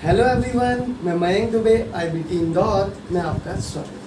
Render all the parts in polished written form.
Hello everyone, मैं Mayank Dubey IBT Indore में आपका स्वागत।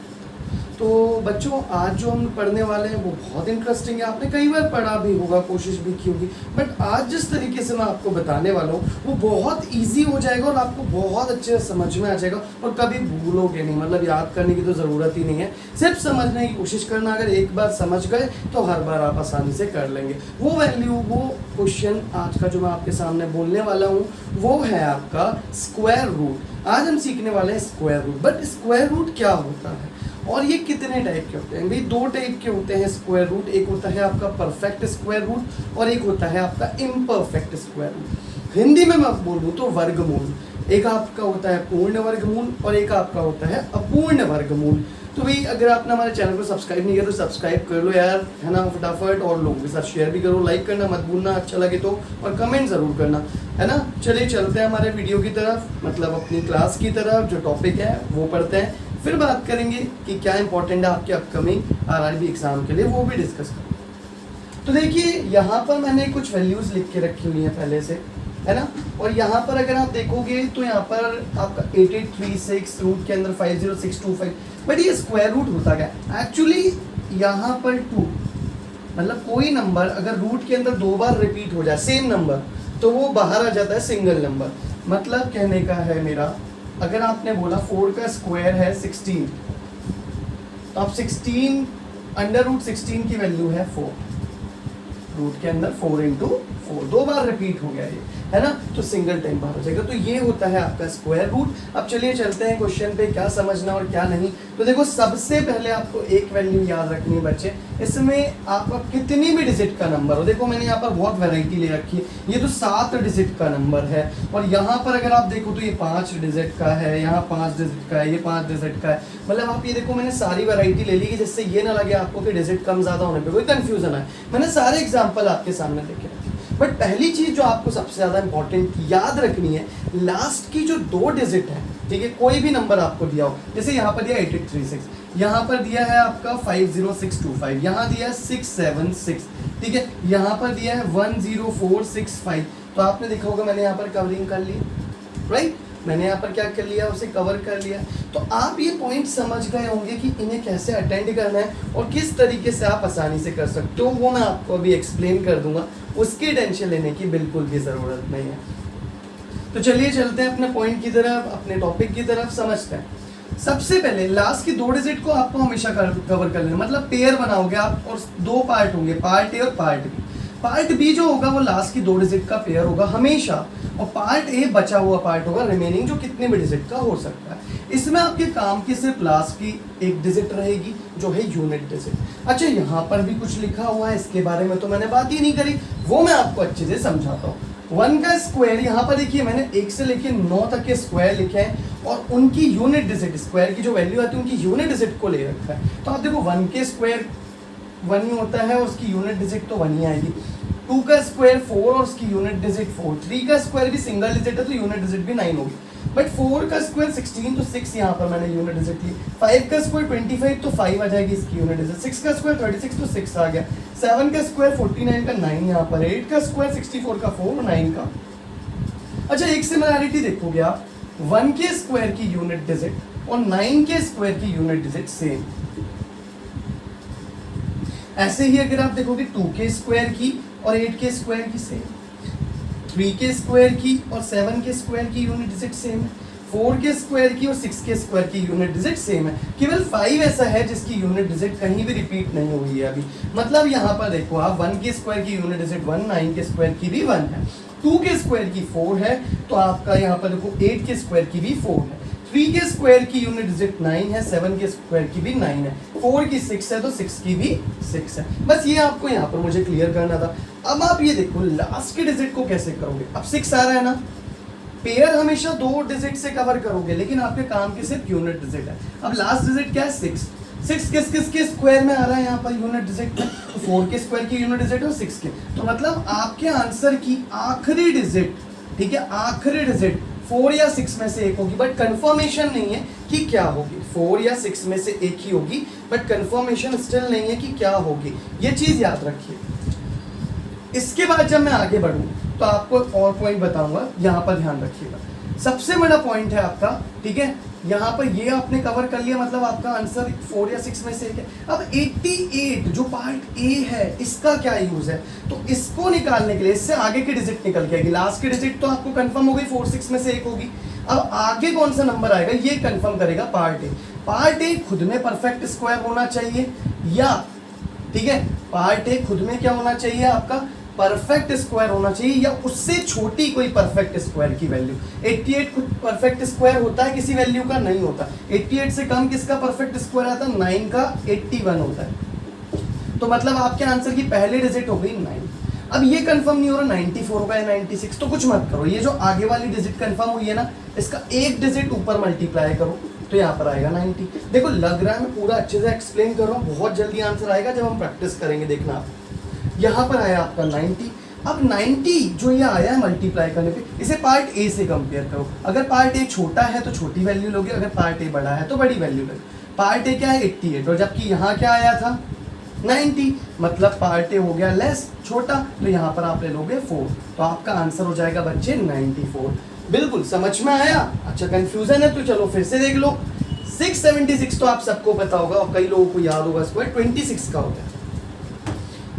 तो बच्चों, आज जो हम पढ़ने वाले हैं वो बहुत इंटरेस्टिंग है। आपने कई बार पढ़ा भी होगा, कोशिश भी की होगी, बट आज जिस तरीके से मैं आपको बताने वाला हूँ वो बहुत इजी हो जाएगा और आपको बहुत अच्छे से समझ में आ जाएगा और कभी भूलोगे नहीं। मतलब याद करने की तो ज़रूरत ही नहीं है, सिर्फ समझने की कोशिश करना। अगर एक बार समझ गए तो हर बार आप आसानी से कर लेंगे। वो वैल्यू, वो क्वेश्चन आज का जो मैं आपके सामने बोलने वाला हूँ वो है आपका स्क्वायर रूट। आज हम सीखने वाले हैं square root. But square root क्या होता है और ये कितने टाइप के होते हैं? भाई दो टाइप के होते हैं स्क्वायर रूट। एक होता है आपका परफेक्ट स्क्वायर रूट और एक होता है आपका इम्परफेक्ट स्क्वायर रूट। हिंदी में मैं बोलूँ तो वर्गमूल। एक आपका होता है पूर्ण वर्गमूल और एक आपका होता है अपूर्ण वर्गमूल। तो भाई अगर आपने हमारे चैनल को सब्सक्राइब नहीं किया तो सब्सक्राइब कर लो यार, है ना, फटाफट। और लोगों के साथ शेयर भी करो, लाइक करना मत भूलना अच्छा लगे तो, और कमेंट ज़रूर करना, है ना। चलिए चलते हैं हमारे वीडियो की तरफ, मतलब अपनी क्लास की तरफ। जो टॉपिक है वो पढ़ते हैं, फिर बात करेंगे कि क्या इंपॉर्टेंट है आपके अपकमिंग RRB एग्जाम के लिए, वो भी डिस्कस करेंगे। तो देखिए यहाँ पर मैंने कुछ वैल्यूज़ लिख के रखी हुई हैं पहले से, है ना। और यहाँ पर अगर आप देखोगे तो यहाँ पर आपका 8836 रूट के अंदर 50625, बट ये स्क्वायर रूट होता क्या एक्चुअली? यहाँ पर 2 मतलब कोई नंबर अगर रूट के अंदर 2 बार रिपीट हो जाए सेम नंबर तो वो बाहर आ जाता है सिंगल नंबर। मतलब कहने का है मेरा, अगर आपने बोला 4 का स्क्वायर है 16, तो आप 16 अंडर रूट 16 की वैल्यू है 4। रूट के अंदर 4 इंटू 4 2 बार रिपीट हो गया ये, है ना, तो सिंगल टाइम बाहर हो जाएगा। तो ये होता है आपका स्क्वायर रूट। अब चलिए चलते हैं क्वेश्चन पे, क्या समझना और क्या नहीं। तो देखो सबसे पहले आपको एक वैल्यू याद रखनी है बच्चे, इसमें आपका कितनी भी डिजिट का नंबर हो। देखो मैंने यहाँ पर बहुत वैरायटी ले रखी है। ये तो 7 डिजिट का नंबर है और यहाँ पर अगर आप देखो तो ये 5 डिजिट का है, यहाँ 5 डिजिट का है, ये 5 डिजिट का है। मतलब आप ये देखो मैंने सारी वैरायटी ले ली जिससे ये ना लगे आपको कि डिजिट कम ज़्यादा होने पर कोई कन्फ्यूजन है। मैंने सारे एग्जाम्पल आपके सामने देखे रखे। बट पहली चीज जो आपको सबसे ज्यादा इंपॉर्टेंट याद रखनी है, लास्ट की जो 2 डिजिट है, ठीक है, कोई भी नंबर आपको दिया हो, जैसे यहाँ पर दिया 8836, यहाँ पर दिया है आपका 50625, यहाँ दिया है 676, ठीक है, यहाँ पर दिया है 10465। तो आपने देखा होगा मैंने यहाँ पर कवरिंग कर ली, राइट। मैंने यहाँ पर क्या कर लिया, उसे कवर कर लिया। तो आप ये पॉइंट समझ गए होंगे कि इन्हें कैसे अटेंड करना है और किस तरीके से आप आसानी से कर सकते हो। वो मैं आपको अभी एक्सप्लेन कर दूंगा, उसकी टेंशन लेने की बिल्कुल भी ज़रूरत नहीं है। तो चलिए चलते हैं अपने पॉइंट की तरफ, अपने टॉपिक की तरफ, समझते हैं। सबसे पहले लास्ट की 2 डिजिट को आपको हमेशा कवर कर लेना, मतलब पेयर बनाओगे आप और 2 पार्ट होंगे, पार्ट ए और पार्ट बी। पार्ट बी जो होगा वो लास्ट की 2 डिजिट का पेयर होगा हमेशा, और पार्ट ए बचा हुआ पार्ट होगा रिमेनिंग, जो कितने भी डिजिट का हो सकता है। इसमें आपके काम की सिर्फ लास्ट की 1 डिजिट रहेगी जो है यूनिट डिजिट। अच्छा यहाँ पर भी कुछ लिखा हुआ है, इसके बारे में तो मैंने बात ही नहीं करी, वो मैं आपको अच्छे से समझाता हूँ। 1 का स्क्वायर, यहाँ पर देखिए मैंने 1 से लेके 9 तक के स्क्वायर लिखे हैं और उनकी यूनिट डिजिट, स्क्वायर की जो वैल्यू आती है उनकी यूनिट डिजिट को ले रखा है। तो आप देखो 1 के स्क्वायर 1 ही होता है और उसकी यूनिट डिजिट तो 1 ही आएगी। 2 का स्क्वायर 4 और उसकी यूनिट डिजिट 4। 3 का स्क्वायर भी सिंगल डिजिट है तो यूनिट डिजिट भी 9 होगी। बट 4 का स्क्वायर 16 तो 6 यहाँ पर मैंने यूनिट डिजिट ली। 5 का स्क्वायर 25 तो 5 आ जाएगी इसकी यूनिट डिजिट। 6 का स्क्वायर 36 तो 6 आ गया। 7 का स्क्वायर 49 का 9 यहाँ पर। 8 का स्क्वायर 64 का 4 और 9 का। अच्छा एक सिमिलैरिटी देखोगे आप, 1 के स्क्वायर की यूनिट डिजिट और 9 के स्क्वायर की यूनिट डिजिट सेम। ऐसे ही अगर आप देखोगे 2 के स्क्वायर की और 8 के स्क्वायर की सेम, 3 के स्क्वायर की और 7 के स्क्वायर की यूनिट डिजिट सेम है, 4 के स्क्वायर की और 6 के स्क्वायर की यूनिट डिजिट सेम है। केवल 5 ऐसा है जिसकी यूनिट डिजिट कहीं भी रिपीट नहीं हुई है अभी। मतलब यहाँ पर देखो आप 1 के स्क्वायर की यूनिट डिजिट 1, 9 के स्क्वायर की भी 1 है, 2 के स्क्वायर की 4 है, तो आपका यहाँ पर देखो 8 के स्क्वायर की भी 4 है, 3 के स्क्वायर की यूनिट डिजिट 9 है, 7 के स्क्वायर की भी 9 है, 4 की 6 है तो 6 की भी 6 है। बस ये आपको यहाँ पर मुझे क्लियर करना था। अब आप ये देखो लास्ट के डिजिट को कैसे करोगे। अब 6 आ रहा है ना, पेयर हमेशा 2 डिजिट से कवर करोगे, लेकिन आपके काम की सिर्फ यूनिट डिजिट है। अब लास्ट डिजिट क्या है 6। 6 किस के स्क्वायर में आ रहा है यहाँ पर यूनिट डिजिट में, तो 4 के स्क्वायर की यूनिट डिजिट और 6 के। तो मतलब आपके आंसर की आखिरी डिजिट, ठीक है, आखिरी डिजिट 4 या 6 में से एक होगी, बट कंफर्मेशन नहीं है कि क्या होगी। 4 या 6 में से एक ही होगी, बट कंफर्मेशन स्टिल नहीं है कि क्या होगी। ये चीज याद रखिए। इसके बाद जब मैं आगे बढ़ूँ तो आपको और पॉइंट बताऊंगा, यहाँ पर ध्यान रखिएगा। सबसे बड़ा पॉइंट है आपका, ठीक है, यहाँ पर ये आपने कवर कर लिया, मतलब आपका आंसर 4 या 6 में से एक है। अब 88 जो पार्ट ए है इसका क्या यूज है, तो इसको निकालने के लिए इससे आगे की डिजिट निकल के आएगी, लास्ट की डिजिट तो आपको कंफर्म हो गई 4 6 में से एक होगी। अब आगे कौन सा नंबर आएगा ये कंफर्म करेगा पार्ट ए। पार्ट ए खुद में परफेक्ट स्क्वायर होना चाहिए, या ठीक है पार्ट ए खुद में क्या होना चाहिए आपका परफेक्ट स्क्वायर होना चाहिए, या उससे छोटी कोई परफेक्ट स्क्वायर की वैल्यू। 88 खुद परफेक्ट स्क्वायर होता है किसी वैल्यू का, नहीं होता। 88 से कम किसका परफेक्ट स्क्वायर आता है, 9 का 81 होता है। तो मतलब आपके आंसर की पहली डिजिट हो गई 9। अब ये कंफर्म नहीं हो रहा 94 होगा या 96, तो कुछ मत करो, ये जो आगे वाली डिजिट कंफर्म हुई है ना इसका एक डिजिट ऊपर मल्टीप्लाई करो तो यहाँ पर आएगा 90। देखो लग रहा है मैं पूरा अच्छे से एक्सप्लेन कर रहा हूँ, बहुत जल्दी आंसर आएगा जब हम प्रैक्टिस करेंगे, देखना आप। यहाँ पर आया आपका 90। अब 90 जो ये आया है मल्टीप्लाई करने पे, इसे पार्ट ए से कंपेयर करो। अगर पार्ट ए छोटा है तो छोटी वैल्यू लोगे, अगर पार्ट ए बड़ा है तो बड़ी वैल्यू लोगे। पार्ट ए क्या है 88, और जबकि यहाँ क्या आया था 90, मतलब पार्ट ए हो गया लेस छोटा, तो यहाँ पर आप ले लोगे 4, तो आपका आंसर हो जाएगा बच्चे 94। बिल्कुल समझ में आया? अच्छा कंफ्यूजन है तो चलो फिर से देख लो। 676 तो आप सबको पता होगा और कई लोगों को याद होगा, स्क्वायर 26 का होता है।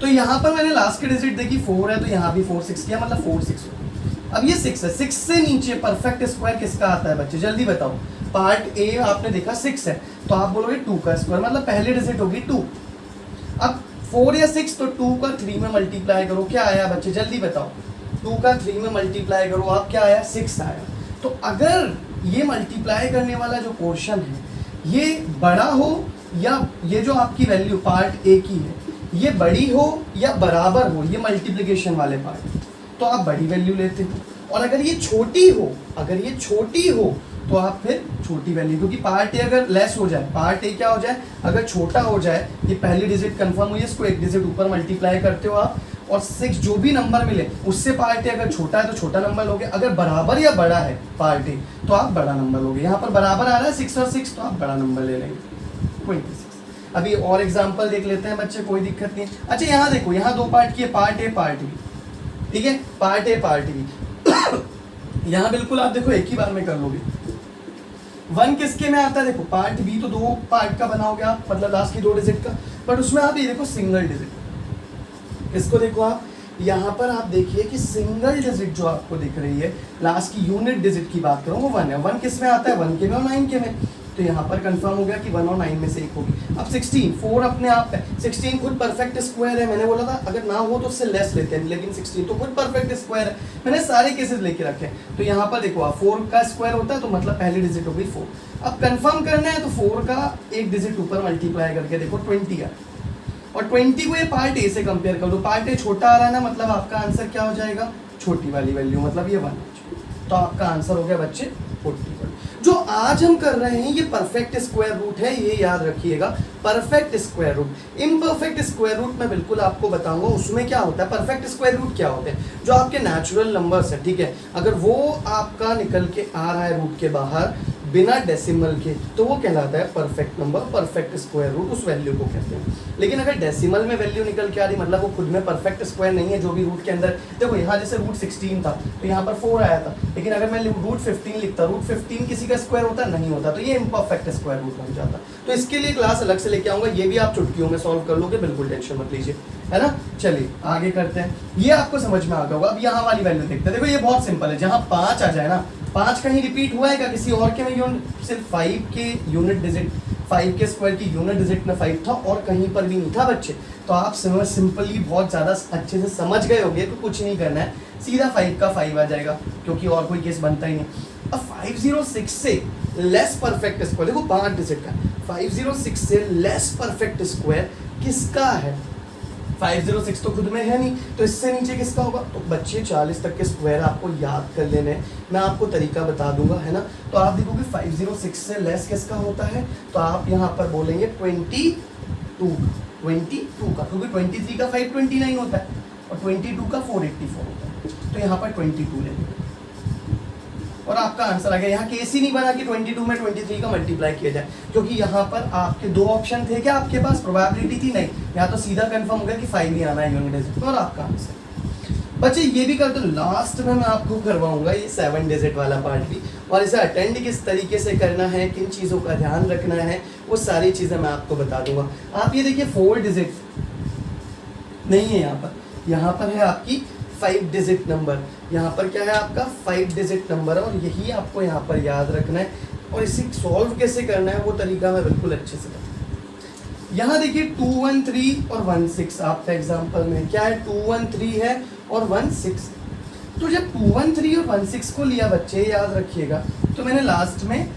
तो यहाँ पर मैंने लास्ट की डिजिट देखी 4 है, तो यहाँ भी 4 6 किया, मतलब 4 6 हो। अब ये 6 है, 6 से नीचे परफेक्ट स्क्वायर किसका आता है बच्चे, जल्दी बताओ। पार्ट ए आपने देखा 6 है, तो आप बोलोगे 2 का स्क्वायर, मतलब पहली डिजिट होगी 2। अब 4 या 6, तो 2 का 3 में मल्टीप्लाई करो, क्या आया बच्चे जल्दी बताओ। 2 का 3 में मल्टीप्लाई करो, आप क्या आया 6 आया। तो अगर ये मल्टीप्लाई करने वाला जो पोर्शन है ये बड़ा हो, या ये जो आपकी वैल्यू पार्ट ए की है ये बड़ी हो या बराबर हो, ये मल्टीप्लिकेशन वाले पार्ट, तो आप बड़ी वैल्यू लेते हो। और अगर ये छोटी हो, तो आप फिर छोटी वैल्यू, क्योंकि पार्ट ए अगर लेस हो जाए, पार्ट ए क्या हो जाए अगर छोटा हो जाए, ये पहली डिजिट कंफर्म हुई है, इसको एक डिजिट ऊपर मल्टीप्लाई करते हो आप, और 6 जो भी नंबर मिले उससे पार्ट ए अगर छोटा है तो छोटा नंबर लोगे, अगर बराबर या बड़ा है पार्ट ए तो आप बड़ा नंबर लोगे। यहाँ पर बराबर आ रहा है 6 और 6, तो आप बड़ा नंबर ले लेंगे 26। अभी और एग्जाम्पल देख लेते हैं बच्चे, कोई दिक्कत नहीं। अच्छा यहाँ देखो, यहाँ 2 पार्ट की है, पार्ट ए पार्ट बी, ठीक है, पार्ट ए पार्ट बी। यहाँ बिल्कुल आप देखो एक ही बार में कर लोगे। 1 किसके में आता है, देखो पार्ट बी तो 2 पार्ट का बनाओगे आप, मतलब लास्ट की 2 डिजिट का, बट उसमें आप ये देखो सिंगल डिजिट। इसको देखो आप, यहाँ पर आप देखिए कि सिंगल डिजिट जो आपको दिख रही है, लास्ट की यूनिट डिजिट की बात करूँ वो 1 है। 1 किस में आता है, 1 के में और 9 के में, तो यहाँ पर कंफर्म हो गया कि 1 और 9 में से एक होगी। अब 16, 4 अपने आप है, 16 खुद परफेक्ट स्क्वायर है, मैंने बोला था अगर ना हो तो उससे लेस लेते हैं, लेकिन 16 तो खुद परफेक्ट स्क्वायर है, मैंने सारे केसेस लेके रखे हैं। तो यहाँ पर देखो आप 4 का स्क्वायर होता है, तो मतलब पहली डिजिट हो गई 4। अब कंफर्म करना है तो 4 का एक डिजिट ऊपर मल्टीप्लाई करके देखो 20 है, और 20 को ये पार्ट ए से कंपेयर कर दो, पार्ट ए छोटा आ रहा है ना, मतलब आपका आंसर क्या हो जाएगा, छोटी वाली वैल्यू, मतलब ये 1, तो आपका आंसर हो गया बच्चे 41। जो आज हम कर रहे हैं ये परफेक्ट स्क्वायर रूट है, ये याद रखिएगा, perfect square root. Imperfect square root मैं बिल्कुल आपको बताऊंगा उसमें क्या होता है। परफेक्ट स्क्वायर रूट क्या होते हैं, जो आपके नेचुरल नंबर्स है, ठीक है, अगर वो आपका निकल के आ रहा है रूट के बाहर बिना डेसिमल के, तो वो कहलाता है perfect number, perfect square root उस वैल्यू को कहते हैं। लेकिन अगर डेसिमल में वैल्यू निकल के आ रही, मतलब वो खुद में परफेक्ट स्क्वायर नहीं है, जो भी रूट के अंदर, देखो यहाँ जैसे रूट 16 था तो यहाँ पर 4 आया था, लेकिन अगर मैं रूट 15 लिखता, रूट 15 किसी का स्क्वायर होता नहीं होता, तो ये इम्परफेक्ट स्क्वायर रूट बन जाता। तो इसके लिए क्लास अलग से लेके आऊंगा, ये भी आप चुटकियों में सॉल्व कर लोगे, बिल्कुल टेंशन मत लीजिए, है ना। चलिए आगे करते हैं, ये आपको समझ में आ गया होगा। अब यहाँ वाली वैल्यू देखते हैं, देखो ये बहुत सिंपल है, जहाँ 5 आ जाए ना, 5 कहीं रिपीट हुआ है क्या किसी और के में, सिर्फ 5 के यूनिट डिजिट, 5 के स्क्वायर की यूनिट डिजिट में 5 था और कहीं पर भी नहीं था बच्चे, तो आप सिंपली बहुत ज़्यादा अच्छे से समझ गए होंगे, तो कुछ नहीं करना है, सीधा 5 का 5 आ जाएगा, क्योंकि और कोई केस बनता ही नहीं। अब 506 से लेस परफेक्ट स्क्वायर, देखो 5 डिजिट का, 506 से लेस परफेक्ट स्क्वायर किसका है, 506 तो खुद में है नहीं, तो इससे नीचे किसका होगा, तो बच्चे 40 तक के स्क्वायर आपको याद कर लेने हैं, मैं आपको तरीका बता दूंगा, है ना। तो आप देखोगे 506 से लेस किसका होता है, तो आप यहाँ पर बोलेंगे 22 का, क्योंकि 23 का 529 होता है और 22 का 484 होता है, तो यहाँ पर 22 लेंगे और आपका आंसर आ गया। यहाँ केस ही नहीं बना कि 22 में 23 का मल्टीप्लाई किया जाए, क्योंकि यहाँ पर आपके 2 ऑप्शन थे, क्या आपके पास प्रोबेबिलिटी थी, नहीं, यहाँ तो सीधा कंफर्म हो गया कि 5 ही आना है यूनिट डिजिट, और आपका आंसर। बच्चे ये भी कर दो, लास्ट में मैं आपको करवाऊंगा ये 7 डिजिट वाला पार्ट भी, और इसे अटेंड किस तरीके से करना है, किन चीज़ों का ध्यान रखना है, वो सारी चीज़ें मैं आपको बता दूंगा। आप ये देखिए 4 डिजिट नहीं है यहाँ पर है आपकी 5 डिजिट नंबर, यहाँ पर क्या है आपका 5 डिजिट नंबर है, और यही आपको यहाँ पर याद रखना है, और इसे सॉल्व कैसे करना है वो तरीका मैं बिल्कुल अच्छे से बताऊँ। यहाँ देखिए 2 1 3 और 1 6 आपका एग्जाम्पल में क्या है, 2 1 3 है और 1 6। तो जब 2 1 3 और 1 6 को लिया बच्चे, याद रखिएगा, तो मैंने लास्ट में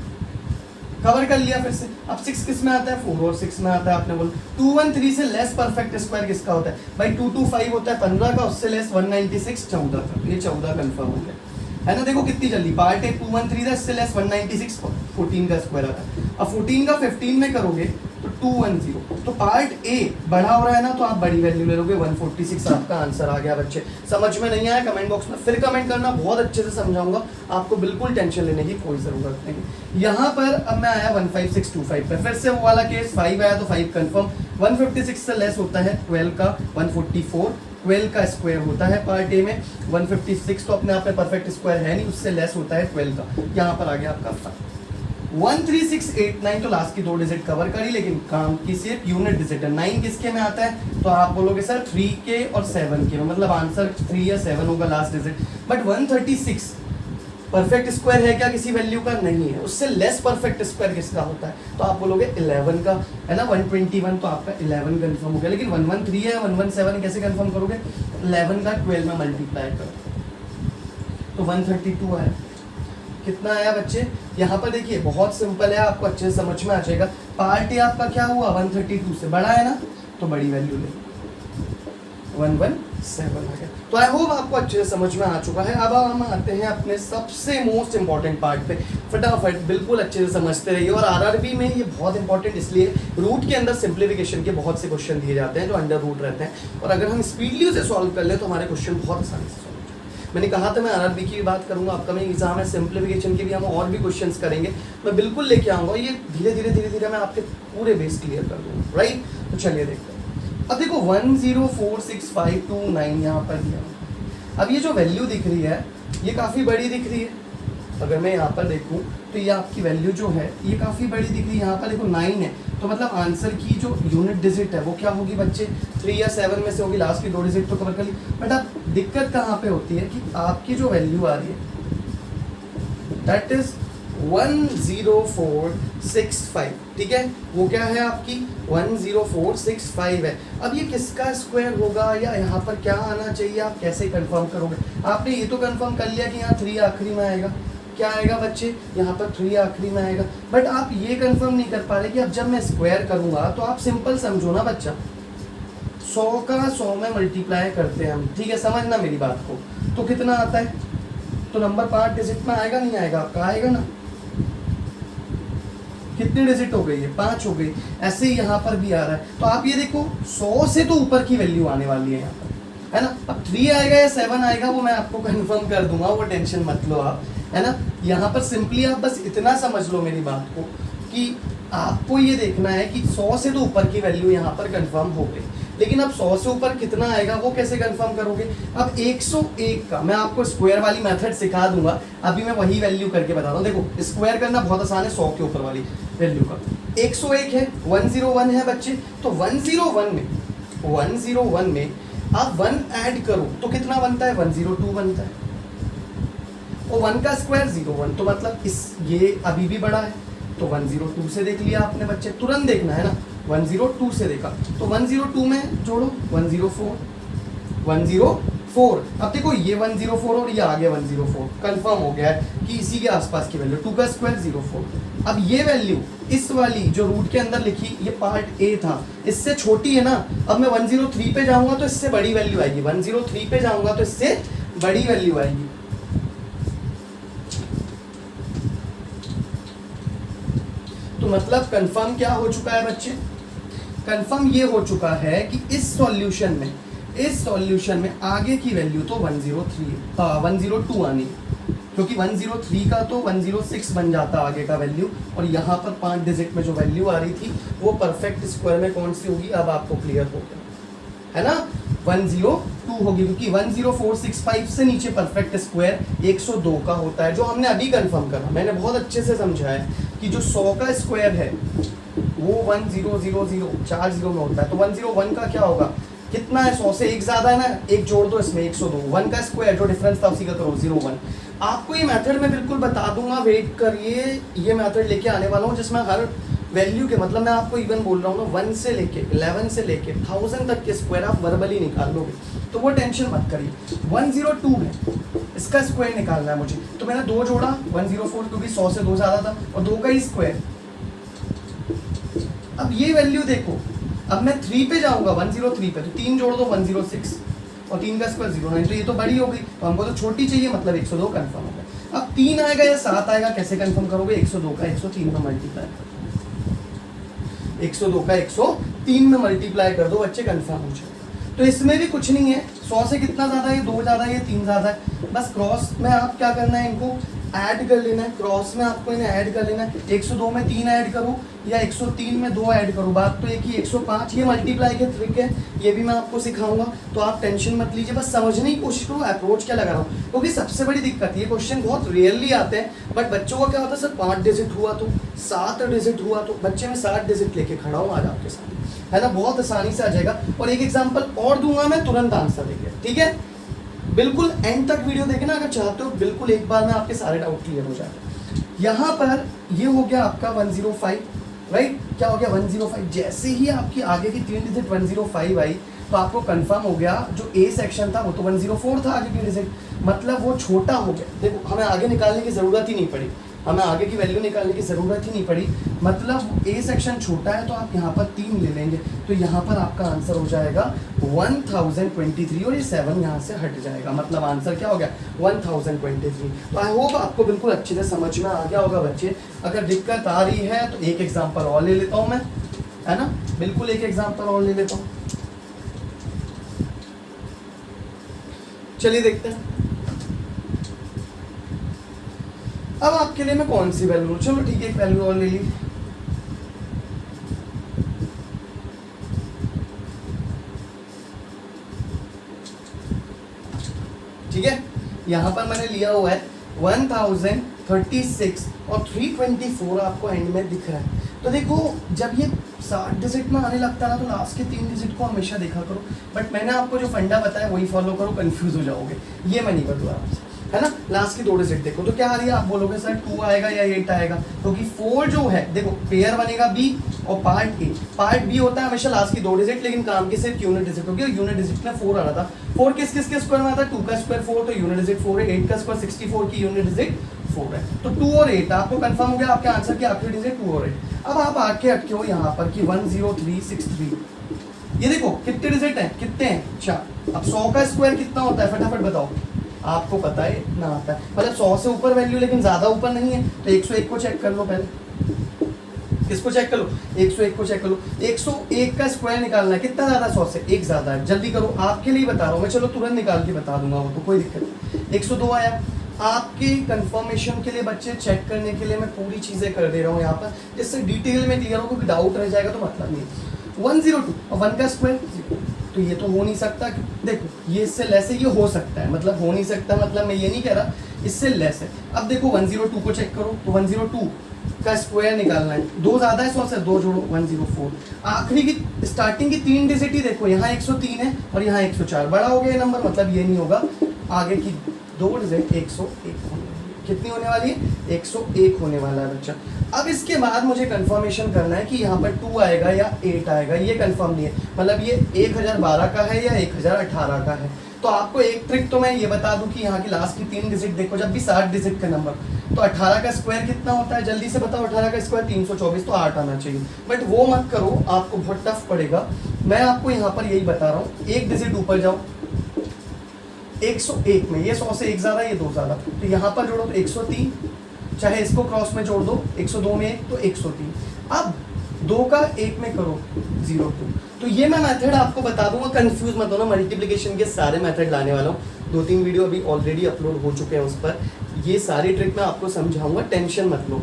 कवर कर लिया फिर से। अब 6 किस में आता है, 4 और 6 में आता है। आपने बोला 2 1 3 से लेस परफेक्ट स्क्वायर किसका होता है भाई, 2 2 5 होता है 15 का, उससे लेस 196 14 का, ये 14 कंफर्म हो गया है ना। देखो कितनी जल्दी, पार्ट ए 2 1 3 था, इससे लेस 196 14 का स्क्वायर आता है। अब 14 का 15 में करोगे तो 2 1 0, तो पार्ट ए बड़ा हो रहा है ना, तो आप बड़ी वैल्यू ले लोगे, 146 आपका आंसर आ गया। बच्चे समझ में नहीं आया कमेंट बॉक्स में फिर कमेंट करना, बहुत अच्छे से समझाऊंगा आपको, बिल्कुल टेंशन लेने की कोई ज़रूरत नहीं। यहाँ पर अब मैं आया 15625 पे, फिर से वो वाला केस 5 आया तो 5 कंफर्म, 156 से लेस होता है 12 का 144, 12 का स्क्वायर होता है पार्ट ए में, 156 तो अपने आप में परफेक्ट स्क्वायर है नहीं, उससे लेस होता है 12 का, यहाँ पर आ गया आपका 13689। तो लास्ट की 2 डिजिट कवर करी, लेकिन काम की सिर्फ यूनिट डिजिट है। 9 किसके में आता है, तो आप बोलोगे सर 3 के और 7 के में, मतलब आंसर 3 या 7 होगा last digit. But 136 perfect square है क्या, किसी वैल्यू का नहीं है, उससे लेस परफेक्ट स्क्वायर किसका होता है, तो आप बोलोगे 11 का, है ना। 121 तो आपका 11 कंफर्म हो गया, लेकिन 113 है 117 कैसे कंफर्म करोगे, 11 का 12 में मल्टीप्लाई करो तो 132 आया। कितना आया बच्चे, यहाँ पर देखिए बहुत सिंपल है, आपको अच्छे से समझ में आ जाएगा। पार्ट ए आपका क्या हुआ, 132 से बड़ा है ना, तो बड़ी वैल्यू ले, 117 आ गया। तो आई होप आपको अच्छे से समझ में आ चुका है। अब हम आते हैं अपने सबसे मोस्ट इंपॉर्टेंट पार्ट पे, फटाफट बिल्कुल अच्छे से समझते रहिए। और आरआरबी में ये बहुत इंपॉर्टेंट इसलिए, रूट के अंदर सिंप्लीफिकेशन के बहुत से क्वेश्चन दिए जाते हैं जो अंडर रूट रहते हैं, और अगर हम स्पीडली उसे सॉल्व कर ले तो हमारे क्वेश्चन बहुत आसानी से। मैंने कहा था मैं आरआरबी की भी बात करूंगा, अपकमिंग एग्जाम है, सिंप्लीफिकेशन के भी हम और भी क्वेश्चंस करेंगे, मैं बिल्कुल लेके आऊंगा। ये धीरे धीरे मैं आपके पूरे बेस क्लियर कर दूंगा, राइट। तो चलिए देखते हैं। अब देखो 1046529 यहाँ पर दिया, अब ये जो वैल्यू दिख रही है ये काफ़ी बड़ी दिख रही है। अगर मैं यहाँ पर देखूँ तो ये आपकी वैल्यू जो है ये काफ़ी बड़ी दिख रही है। यहाँ पर देखो 9 है, तो मतलब आंसर की जो यूनिट डिजिट है वो क्या होगी बच्चे, 3 या 7 में से होगी। लास्ट की 2 डिजिट तो कवर कर ली, बट अब दिक्कत कहाँ पे होती है कि आपकी जो वैल्यू आ रही है दैट इज 10465, ठीक है, वो क्या है आपकी 10465 है। अब ये किसका स्क्वायर होगा या यहाँ पर क्या आना चाहिए, आप कैसे कंफर्म करोगे। आपने ये तो कंफर्म कर लिया कि यहाँ 3 आखिरी में आएगा, क्या आएगा बच्चे, यहाँ पर 3 आखिरी में आएगा, बट आप ये कंफर्म नहीं कर पा रहे कि अब जब मैं स्क्वायर करूँगा तो आप सिंपल समझो ना बच्चा, 100 का 100 में मल्टीप्लाई करते हैं हम, ठीक है, समझना मेरी बात को, तो कितना आता है, तो नंबर 5 डिजिट में आएगा नहीं आएगा, आपका आएगा ना। कितनी डिजिट हो गई है, 5 हो गई। ऐसे ही यहाँ पर भी आ रहा है, तो आप ये देखो 100 से तो ऊपर की वैल्यू आने वाली है यहाँ पर, है ना। अब 3 आएगा या 7 आएगा वो मैं आपको कंफर्म कर दूंगा, वो टेंशन मत लो आप, है ना। यहाँ पर सिंपली आप बस इतना समझ लो मेरी बात को कि आपको ये देखना है कि 100 से तो ऊपर की वैल्यू यहाँ पर कंफर्म हो गई, लेकिन अब 100 से ऊपर कितना आएगा वो कैसे कंफर्म करोगे। अब 101 का मैं आपको स्क्वायर वाली मेथड सिखा दूंगा, अभी मैं वही वैल्यू करके बता रहा हूँ। देखो स्क्वायर करना बहुत आसान है 100 के ऊपर वाली वैल्यू का। 101 है, 101 है बच्चे, तो 101 में आप 1 ऐड करो तो कितना बनता है, 102 बनता है, और 1 का स्क्वायर 01, तो मतलब ये अभी भी बड़ा है, तो 102 से देख लिया आपने बच्चे, तुरंत देखना है ना, 102 से देखा, तो 102 में जोड़ो 104। अब देखो ये 104 और ये आगे 104, कंफर्म हो गया है कि इसी के आसपास की वैल्यू, 2 का स्क्वायर 04। अब ये वैल्यू इस वाली जो रूट के अंदर लिखी, ये पार्ट ए था, इससे छोटी है ना। अब मैं 103 पे जाऊंगा तो इससे बड़ी वैल्यू आएगी, 103 पे जाऊंगा तो इससे बड़ी वैल्यू आएगी। तो मतलब कंफर्म क्या हो चुका है बच्चे, कंफर्म ये हो चुका है कि इस सॉल्यूशन में आगे की वैल्यू तो 102 आनी, क्योंकि 103 का तो 106 बन जाता आगे का वैल्यू, और यहाँ पर 5 डिजिट में जो वैल्यू आ रही थी वो परफेक्ट स्क्वायर में कौन सी होगी, अब आपको क्लियर हो गया है ना, 102 102 होगी, क्योंकि 10465 से नीचे परफेक्ट स्क्वायर 102 का होता है, जो हमने अभी कंफर्म करा। मैंने बहुत अच्छे से समझा है कि जो 100 का स्क्वायर है वो 1000 4 0 में होता है, तो 101 का क्या होगा, कितना है, 100 से एक ज़्यादा है ना, एक जोड़ दो इसमें 102, 1 का स्क्वायर जो डिफरेंस था उसी का करो 01। आपको ये मेथड मैं बिल्कुल बता दूंगा, वेट करिए, ये मेथड लेके आने वाला हूँ जिसमें हर वैल्यू के, मतलब मैं आपको इवन बोल रहा हूँ ना, 1 से लेके 11 से लेके 1000 तक के स्क्वायर आप वर्बली निकाल लोगे, तो वो टेंशन मत करिए। 102 है, इसका स्क्वायर निकालना है मुझे, तो मैंने 2 जोड़ा 104, क्योंकि 100 से 2 ज़्यादा था, और 2 का ही स्क्वायर। अब ये वैल्यू देखो, अब मैं 3 पे जाऊंगा, 103 पे, तो 3 जोड़ दो 106, और 3 का स्क्वायर 09, तो ये तो बड़ी हो गई, तो हमको तो छोटी चाहिए, मतलब 102 कंफर्म हो गया। अब 3 आएगा या 7 आएगा, कैसे कंफर्म करोगे, 102 का 103 में मल्टीप्लाई कर दो, 102 का 103 में मल्टीप्लाई कर दो, बच्चे कंफर्म हो जाएगा। तो इसमें भी कुछ नहीं है, 100 से कितना ज़्यादा है, 2 ज़्यादा है, 3 ज़्यादा है, बस क्रॉस में आप क्या करना है, इनको ऐड कर लेना है, क्रॉस में आपको इन्हें ऐड कर लेना है। 102 में 3 ऐड करो या 103 में 2 ऐड करो, बात तो एक ही, 105। ये मल्टीप्लाई के ट्रिक है, ये भी मैं आपको सिखाऊंगा, तो आप टेंशन मत लीजिए, बस समझने की कोशिश करो अप्रोच क्या लगा रहा हूँ, क्योंकि सबसे बड़ी दिक्कत ये क्वेश्चन बहुत रेयरली आते हैं, बट बच्चों का क्या होता है, सर 5 डिजिट हुआ तो 7 डिजिट हुआ तो, बच्चे में 7 डिजिट लेके खड़ा हूँ आज आपके साथ, है ना, बहुत आसानी से आ जाएगा। और एक एग्जाम्पल और दूंगा मैं, तुरंत आंसर देंगे, ठीक है, बिल्कुल एंड तक वीडियो देखना अगर चाहते हो, बिल्कुल एक बार में आपके सारे डाउट क्लियर हो जाए। यहाँ पर ये हो गया आपका 105, राइट, क्या हो गया 105। जैसे ही आपकी आगे की 3 डिजिट 105 आई, तो आपको कंफर्म हो गया जो ए सेक्शन था वो तो 104 था आगे की डिजिट, मतलब वो छोटा हो गया। देखो हमें आगे निकालने की ज़रूरत ही नहीं पड़ी, हमें आगे की वैल्यू निकालने की ज़रूरत ही नहीं पड़ी, मतलब ए सेक्शन छोटा है, तो आप यहाँ पर 3 ले लेंगे, तो यहाँ पर आपका आंसर हो जाएगा 1023, और ये 7 यहाँ से हट जाएगा, मतलब आंसर क्या हो गया 1023। तो आई होप आपको बिल्कुल अच्छे से समझ में आ गया होगा बच्चे। अगर दिक्कत आ रही है तो एक एग्जाम्पल और ले लेता हूँ मैं, है ना, बिल्कुल एक एग्जाम्पल और ले लेता हूँ, चलिए देखते हैं। अब आपके लिए मैं कौन सी वैल्यू, चलो ठीक है एक वैल्यू और ले ली, ठीक है, यहाँ पर मैंने लिया हुआ है 1036 और 324 आपको एंड में दिख रहा है। तो देखो जब ये 60 डिजिट में आने लगता है ना, तो लास्ट के 3 डिजिट को हमेशा देखा करो, बट मैंने आपको जो फंडा बताया वही फॉलो करो, कंफ्यूज हो जाओगे, ये मैं नहीं बता आपसे, है ना। लास्ट की 2 डिजिट देखो तो क्या आ रही है, आप बोलोगे सर 2 आएगा या 8 आएगा, क्योंकि 4 जो है, देखो पेयर बनेगा बी और पार्ट ए, पार्ट बी होता है हमेशा लास्ट की 2 डिजिट, लेकिन काम की सिर्फ यूनिट डिजिट होगी, यूनिट डिजिट में 4 आ रहा था। 4 किस किस के स्क्वायर में आता है, 2 का स्क्वायर 4, तो यूनिट डिजिट 4 है, 8 का स्क्वायर 64 की यूनिट डिजिट 4 है, तो 2 और 8 आपको कंफर्म हो गया, आपके आंसर की आखिरी डिजिट 2 और 8। अब आप आके अटके हो यहाँ पर कि 10363, ये देखो कितने डिजिट हैं, कितने हैं 4। अब 100 का स्क्वायर कितना होता है फटाफट बताओ, आपको पता है ना आता है, मतलब 100 से ऊपर वैल्यू लेकिन ज़्यादा ऊपर नहीं है, तो 101 को चेक कर लो पहले, किसको चेक कर लो, 101 को चेक कर लो। 101 का स्क्वायर निकालना है, कितना ज़्यादा 100 से, 1 ज़्यादा है, जल्दी करो, आपके लिए बता रहा हूँ मैं, चलो तुरंत निकाल के बता दूंगा, वो तो कोई दिक्कत नहीं। 102 आया, आपके कंफर्मेशन के लिए बच्चे चेक करने के लिए मैं पूरी चीज़ें कर दे रहा हूँ यहाँ पर, जिससे डिटेल में क्लियर हो, क्योंकि डाउट रह जाएगा तो मतलब नहीं। 102 और 1 का स्क्वायर, तो ये तो हो नहीं सकता, देखो ये इससे लेस है, ये हो सकता है, मतलब हो नहीं सकता, मतलब मैं ये नहीं कह रहा, इससे लेस है। अब देखो 102 को चेक करो, तो 102 का स्क्वायर निकालना है, 2 ज़्यादा है 100 से, 2 जोड़ो 104। आखिरी की स्टार्टिंग की 3 डिजिट ही देखो, यहाँ 103 है और यहाँ 104, बड़ा हो गया नंबर, मतलब ये नहीं होगा, आगे की 2 डिजिट 101 होने वाली, कितनी होने वाली है 101 होने वाला है बच्चा। अब इसके बाद मुझे कंफर्मेशन करना है कि यहाँ पर 2 आएगा या 8 आएगा, ये कंफर्म नहीं है, मतलब ये 1012 का है या 1018 का है। तो आपको एक ट्रिक तो मैं ये बता दूं कि यहाँ की लास्ट की 3 डिजिट देखो, जब भी 60 डिजिट का नंबर, तो 18 का स्क्वायर कितना होता है, जल्दी से बताओ, 18 का स्क्वायर 324, तो 8 आना चाहिए, बट वो मत करो, आपको बहुत टफ पड़ेगा। मैं आपको यहाँ पर यही बता रहा हूँ, एक डिजिट ऊपर जाओ, 101 में, ये 100 से 1 ज़्यादा, ये 2 ज़्यादा, तो यहाँ पर जोड़ो तो 103, चाहे इसको क्रॉस में जोड़ दो, 102 में 1 तो 103, अब 2 का 1 में करो 02। तो ये मैं मेथड आपको बता दूंगा, कंफ्यूज मत होना, मल्टीप्लिकेशन के सारे मेथड लाने वाला हूँ, 2-3 वीडियो अभी ऑलरेडी अपलोड हो चुके हैं उस पर, ये सारी ट्रिक मैं आपको समझाऊंगा, टेंशन मत लो।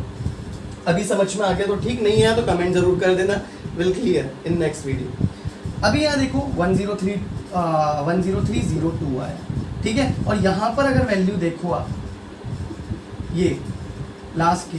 अभी समझ में आ गया तो ठीक, नहीं आया तो कमेंट जरूर कर देना, will clear in next video. अभी यहाँ देखो 103 10302 आया, ठीक है। और यहाँ पर अगर वैल्यू देखो आप ये लास्ट की,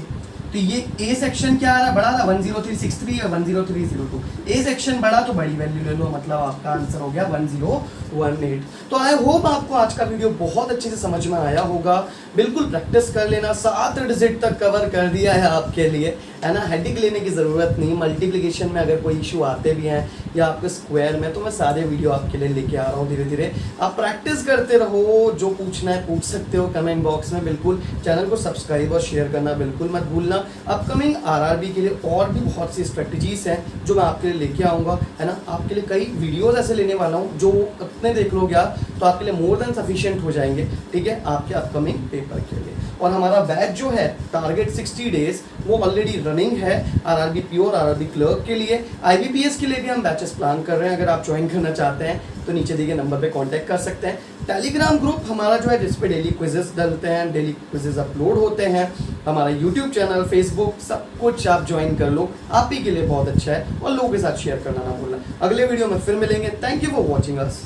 तो ये ए सेक्शन क्या आ रहा है, बड़ा था 10363 या 10302। ए सेक्शन बड़ा तो बड़ी वैल्यू ले लो, मतलब आपका आंसर हो गया 1018। तो आई होप आपको आज का वीडियो बहुत अच्छे से समझ में आया होगा। बिल्कुल प्रैक्टिस कर लेना, 7 डिजिट तक कवर कर दिया है आपके लिए, है ना। हेडिक लेने की ज़रूरत नहीं। मल्टीप्लिकेशन में अगर कोई इशू आते भी हैं या आपके स्क्वायर में, तो मैं सारे वीडियो आपके लिए लेके आ रहा हूँ धीरे धीरे। आप प्रैक्टिस करते रहो, जो पूछना है पूछ सकते हो कमेंट बॉक्स में। बिल्कुल चैनल को सब्सक्राइब और शेयर करना बिल्कुल मत भूलना। अपकमिंग आरआरबी के लिए और भी बहुत सी स्ट्रेटजीज हैं जो मैं आपके लिए लेके आऊँगा, है ना। आपके लिए कई वीडियोस ऐसे लेने वाला हूँ जो अपने देख लोगे आप तो आपके लिए मोर देन सफिशिएंट हो जाएंगे, ठीक है, आपके अपकमिंग पेपर के लिए। और हमारा बैच जो है टारगेट 60 डेज वो ऑलरेडी रनिंग है आरआरबी प्योर, आरआरबी क्लर्क के लिए। आईबीपीएस के लिए भी हम बैचेस प्लान कर रहे हैं। अगर आप ज्वाइन करना चाहते हैं तो नीचे दिए गए नंबर पे कांटेक्ट कर सकते हैं। टेलीग्राम ग्रुप हमारा जो है जिस पे डेली क्विजेस डलते हैं, डेली क्विजेस अपलोड होते हैं। हमारा यूट्यूब चैनल, फेसबुक, सब कुछ आप ज्वाइन कर लो, आप ही के लिए बहुत अच्छा है। और लोगों के साथ शेयर करना ना भूलना। अगले वीडियो में फिर मिलेंगे। Thank you for watching us.